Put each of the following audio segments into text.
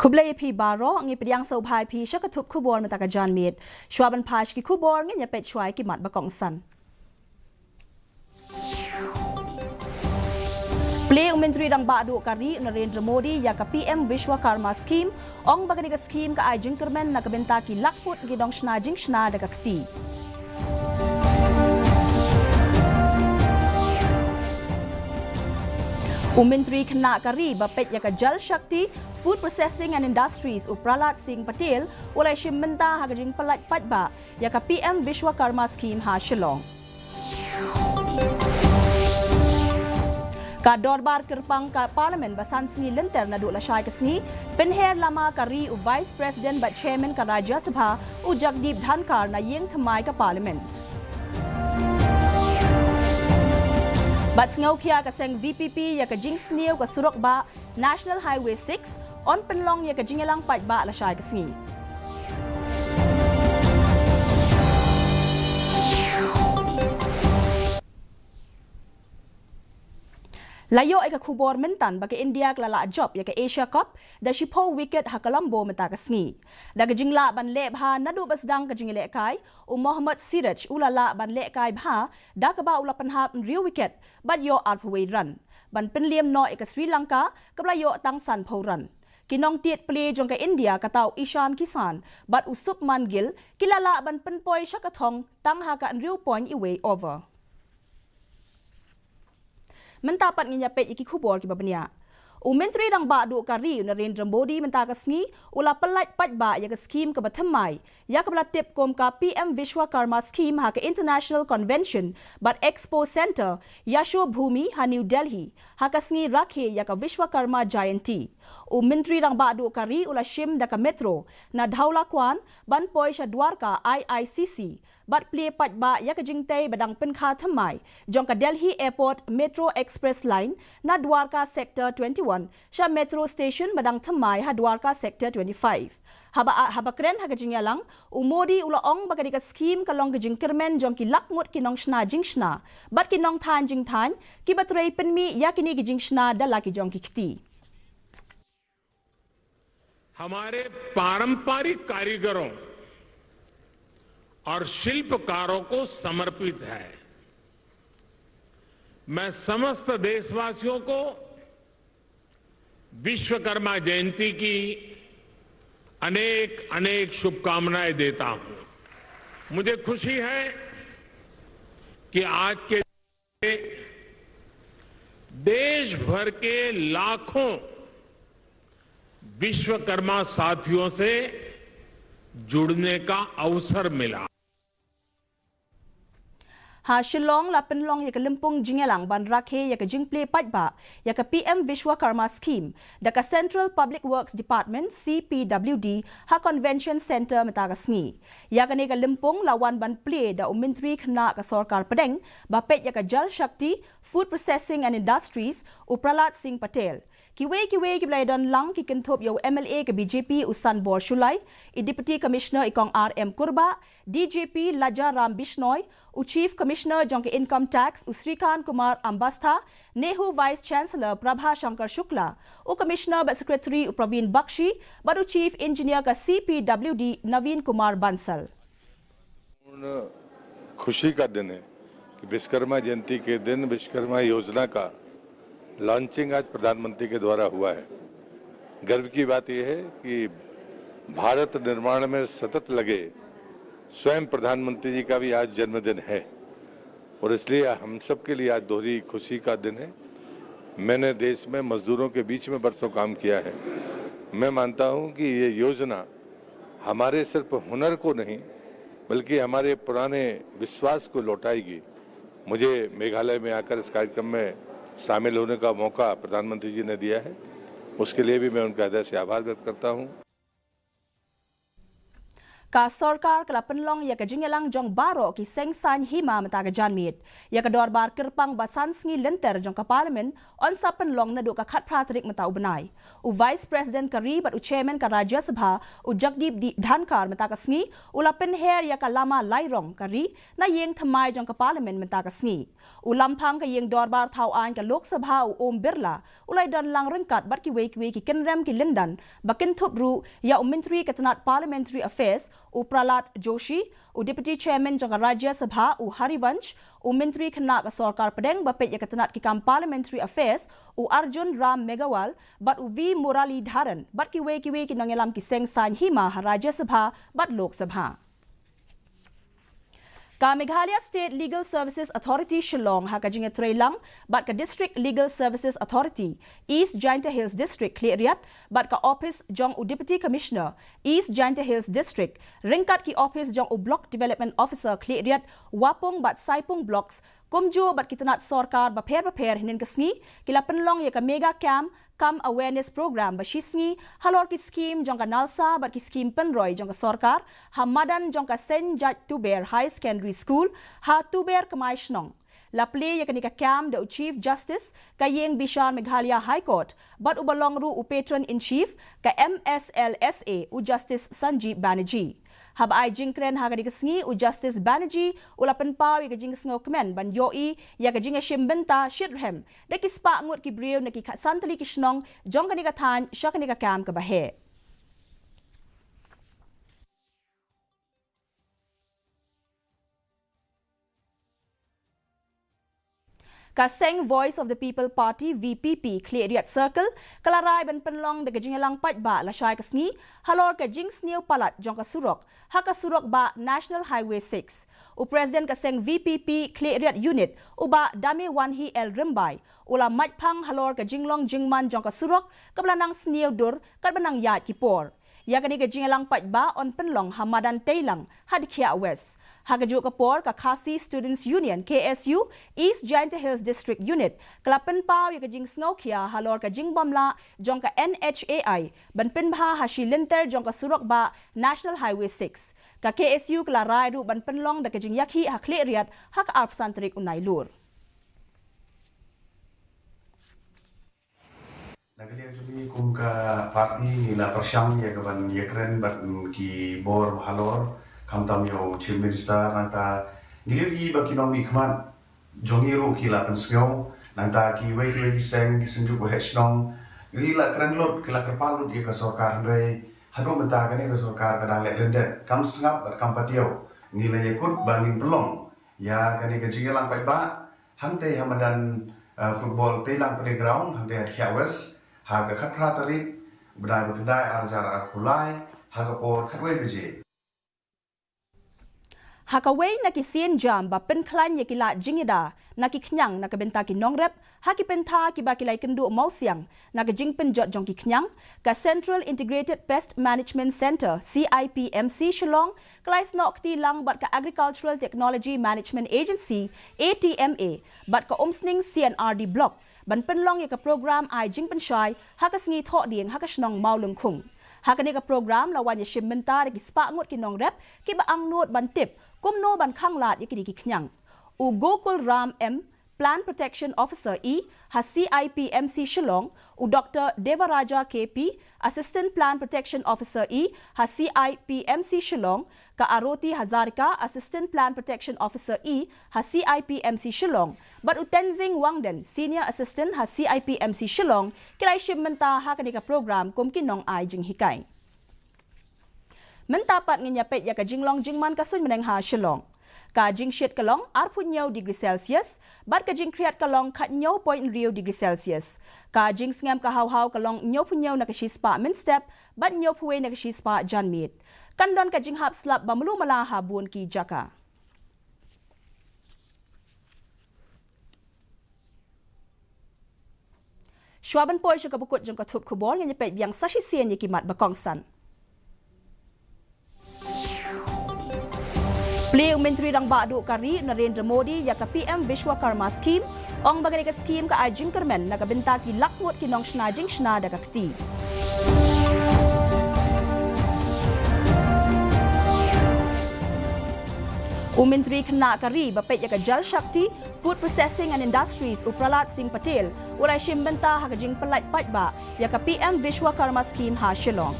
Kublai pi baro ngi pediang so bhai pi shakatup kubor mataka jan mit shwaban pash ki kubor ngi nyapet shwai ki mat bakong san Play Menteri dang badu kari Narendra Modi ya ka PM Vishwakarma scheme ong bagani ka scheme ka ajing kermen na kabenta ki lakput gidong shna jing shna daga kti Menteri Khana Kari Bapet Yaka Jal Shakti Food Processing and Industries Upralat Singh Patel ulai shimenta hagajing palat patba Yaka PM Vishwakarma scheme ha Shillong Ka dorbar kerpang ka parlimen basan sengi lenter na duk lasai ke sengi penher lama Kari u Vice President bat Chairman ka Rajya Sabha u Jagdeep Dhankar na yeng thamai ka parlimen Bat ngau kia ka seng VPP ya ka jing sniu ka surok ba National Highway 6 on penlong ya ka jingelang pat ba la shai ka sngi Layo ay ka kubor mentan baka India klala job ya ka Asia Cup da shipo wicket hakalambo meta ka sngi da ka jingla ban le bha nadu basdang ka jingile kai u Mohammad Siraj ulala ban le kai bha da ka ba ulapan hap real wicket but yo outway run ban penliam no ka Sri Lanka kabla yo tang san pho run kinong tiet play jong ka India ka tau Ishan Kisan but usup man gil kilala ban penpoi shakathong tang ha ka real point away over Mentapat nginya pet iki kubor ki babania. Menteri dang badu kari Narendra Modi menta ka sngi ula pelat pat ba ya ka scheme ka bathamai ya ka tip kom ka PM Vishwakarma scheme ha ka International Convention but Expo Center Yasho Bhumi ha New Delhi ha ka sngi rakhe ya ka Vishwakarma Jayanti. Menteri dang badu kari ula shim da ka metro na dhaula kwan ban poi sha Dwarka IICC bat play pat ba ya ka jingtei badang penkha thamai jong ka Delhi Airport Metro Express Line na Dwarka Sector 21 sha Metro Station badang thamai ha Dwarka Sector 25 haba kren ha ka jingyalang Modi ula ong bagadi ka scheme ka long ka jingkermen jong ki lakmut kinong shna jing shna bat kinong than jing than ki batrei penmi ya kini ki jing shna dala ki jong ki khti हमारे पारंपरिक कारीगरों और शिल्पकारों को समर्पित है मैं समस्त देशवासियों को विश्वकर्मा जयंती की अनेक अनेक शुभकामनाएं देता हूं मुझे खुशी है कि आज के देश भर के लाखों विश्वकर्मा साथियों से जुड़ने का अवसर मिला Ha Shillong la penlong ya ka Limpung jingelang ban rakhe ya ka jingple patba ya ka PM Vishwakarma scheme da ka Central Public Works Department CPWD ha Convention Center meta ka sngi ya ka ne ka Limpung lawan ban play da Menteri Khana ka Sarkar Padang ba pet ya ka Jal Shakti Food Processing and Industries Upralat Singh Patel Kiwe ki blaidon lang ki kentop yo MLA ke BJP Usan Bor Shulai I Deputy Commissioner ikong RM Kurba DJP Laja Ram Bishnoi u Chief Commissioner jong ke Income Tax Usrikan Kumar Ambastha Nehu Vice Chancellor Prabha Shankar Shukla u Commissioner but Secretary Praveen Bakshi but u Chief Engineer ka CPWD Naveen Kumar Bansal खुशी का दिन है कि विश्वकर्मा जयंती के दिन विश्वकर्मा योजना का लॉन्चिंग आज प्रधानमंत्री के द्वारा हुआ है गर्व की बात यह है कि भारत निर्माण में सतत लगे स्वयं प्रधानमंत्री जी का भी आज जन्मदिन है और इसलिए हम सब के लिए आज दोहरी खुशी का दिन है मैंने देश में मजदूरों के बीच में बरसों काम किया है मैं मानता हूं कि ये योजना हमारे सिर्फ हुनर को नहीं बल्कि हमारे पुराने विश्वास को लौटाएगी मुझे मेघालय में आकर इस कार्यक्रम में शामिल होने का मौका प्रधानमंत्री जी ने दिया है उसके लिए भी मैं उनका हृदय से आभार व्यक्त करता हूं Ka sorkar kala penlong ya ka jingelang jong baro ki seng san hima mata ka janmit. Ya ka dorbar kerpang basan sngi lenter jong ka parlimen on sa penlong na do ka khat pratrik mata ubenai. U vice president ka ri bat u chairman ka Rajya Sabha u Jagdeep di Dhankar mata ka sngi ula penher ya ka lama lairong ka ri na yeng thamai jong ka parlimen mata ka sngi. U lampang ka yeng dorbar thau an ka Lok Sabha u Om Birla ulai don lang rengkat bat ki wei ki kenrem ki lindan bakin thup ru ya u menteri ka tanat parliamentary affairs u Pralat Joshi, u Deputy Chairman jong Rajya Sabha u Harivansh, u Menteri Kena ka Sarkar Pedeng bapet ya katanat ki kam Parliamentary Affairs u Arjun Ram Meghawal, bat u V Murali Dharan, bat ki wei ki nangelam ki seng san hima Rajya Sabha bat Lok Sabha. Ka Meghalaya State Legal Services Authority Shillong ha ka jinge Trailang bat ka District Legal Services Authority East Jaintia Hills District Kleriat bat ka Office jong u Deputy Commissioner East Jaintia Hills District ringkat ki Office jong u Block Development Officer Kleriat wapong bat Saipung Blocks kumjo bat kitanat sorkar baper hinin kasngi kila penlong ya ka mega camp kam awareness program bashisngi halor ki scheme jong ka nalsa bat ki scheme penroy jong ka sorkar hamadan jong ka Saint Judge Tuber High Secondary School ha Tuber kamai shnong la play ya kanika cam the Chief Justice ka yeng Bishar Meghalaya High Court bat ubalong ru u patron in chief ka MSLSA u Justice Sanjeev Banerjee hab ai jingkren ha kanika sngi u Justice Banerjee ulapan paw ya jing sngo kemen ban yoi ya ka jinga shimbenta shirhem de ki spa ngut ki brew na ki santali ki shnong jong kanika than sha kanika cam ka bahe. Kaseng Voice of the People Party VPP Kleriat Circle kalarai ban penlong de gajingelang patba la shai kasngi halor ka jing sneu palat jong ka surok ha ka surok ba National Highway 6 u President Kaseng VPP Kleriat Unit uba Dame Wanhi El Rimbai ula matphang halor ka jinglong jingman jong ka surok kablanang sneu dur kat banang ya kipor ya kani ka jingelang patba on penlong hamadan teilang hadkhia west Hagaju kapor ka Khasi Students Union KSU East Jaintia Hills District Unit klapen paw ya kajing sngokia halor kajing bamla jong ka NHAI ban pinbha hashi linter jong ka surok ba National Highway 6 ka KSU kla raidu ban penlong da kajing yakhi hakleriat hak arp santrik unai lur Nagalian jumi kum ka parti nila persyam ya kaban ya keren bat ki bor halor kamtam yo chief minister nanta ngili ba kinomi kman jongiru ki la pensio nanta ki wei ki seng ki senju ko hesnong ngili la keren lot ki la kerpalut ye ka sarkar ndai hado menta ka ne ka sarkar ka dang le lende kam sngap kam patio ngila ye kut bangin pelong ya ka ne ka jingelang pai ba hante hamadan football telang playground hante hat khiawes ha ka khatra tarik bdai bdai arjar akulai ha ka por khatwei beje Hakaway na kisien jam ba penklan ya kila jingida na kiknyang na kabenta ki nongrep haki penta ki ba kilay kendu mausiang na kajing penjot jong kiknyang ka Central Integrated Pest Management Center CIPMC Shillong klais nok ti lang bat ka Agricultural Technology Management Agency ATMA bat ka umsning CNRD block ban penlong ya ka program ai jing penshai hakas ngi tho ding hakas nong maulung khung hakani ka program lawan ya shimmenta ki spa ngut ki nongrep ki ba ang not ban tip kumno ban khanglat yakidi ki knyang u Gokul Ram M Plant Protection Officer E ha CIPMC Shillong u Dr Devaraja KP Assistant Plant Protection Officer E ha CIPMC Shillong ka Aroti Hazarika Assistant Plant Protection Officer E ha CIPMC Shillong but u Tenzing Wangden Senior Assistant ha CIPMC Shillong kilai shipmenta ha kanika program kumkinong ai jing hikai mentapat nginyapet ya ka jinglong jingman kasun meneng ha Shillong ka jing shit kalong arpunyaw degree Celsius bat ka jing kriat kalong kat nyaw point rio degree Celsius ka jing sngam ka haw kalong nyaw punyaw na kashispa min step bat nyaw puwe na kashispa janmit kandon ka jing hap slap bamulu mala habun ki jaka Shwaban poy siya kabukot jong katup kubor nganyapet biyang sashisien yikimat bakongsan Beliau Menteri Rang Badu Kari Narendra Modi ya ka PM Vishwakarma Scheme ong bagay ka scheme ka ajing kermen nakabenta ki lakmut kinong snajing sna daga kti. Menteri Kena Kari Bapet Yaka Jal Shakti, Food Processing and Industries Upralat Singh Patel, ulai shimbenta hakajing pelait patba yaka PM Vishwakarma Scheme ha Shillong.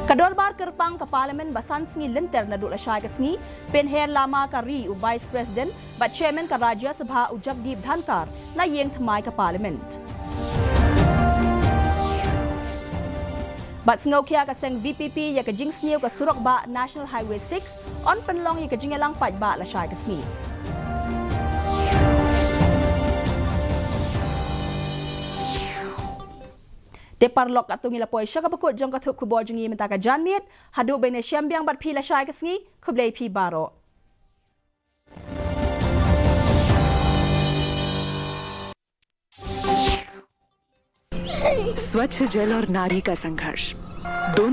Kadorbar kerpang ke Parlimen basan sengi lenter na duk lasyai ke sengi, penher lama Kari u Vice President, bat Chairman ke Rajya Sabha u Jagdeep Dhankar na yeng themai ke Parlimen. Bat sengau kia ka seng VPP ya ka jing sniu ka Surok Ba National Highway 6 on penlong ya ka jing elang pat ba la syai ka sni. Te parlok atung ila poi syaka pakut jong ka thup ku bo jingi menta ka janmit hadu bene syambiang bat pi la syai ka sni kublei pi baro. स्वच्छ जल और नारी का संघर्ष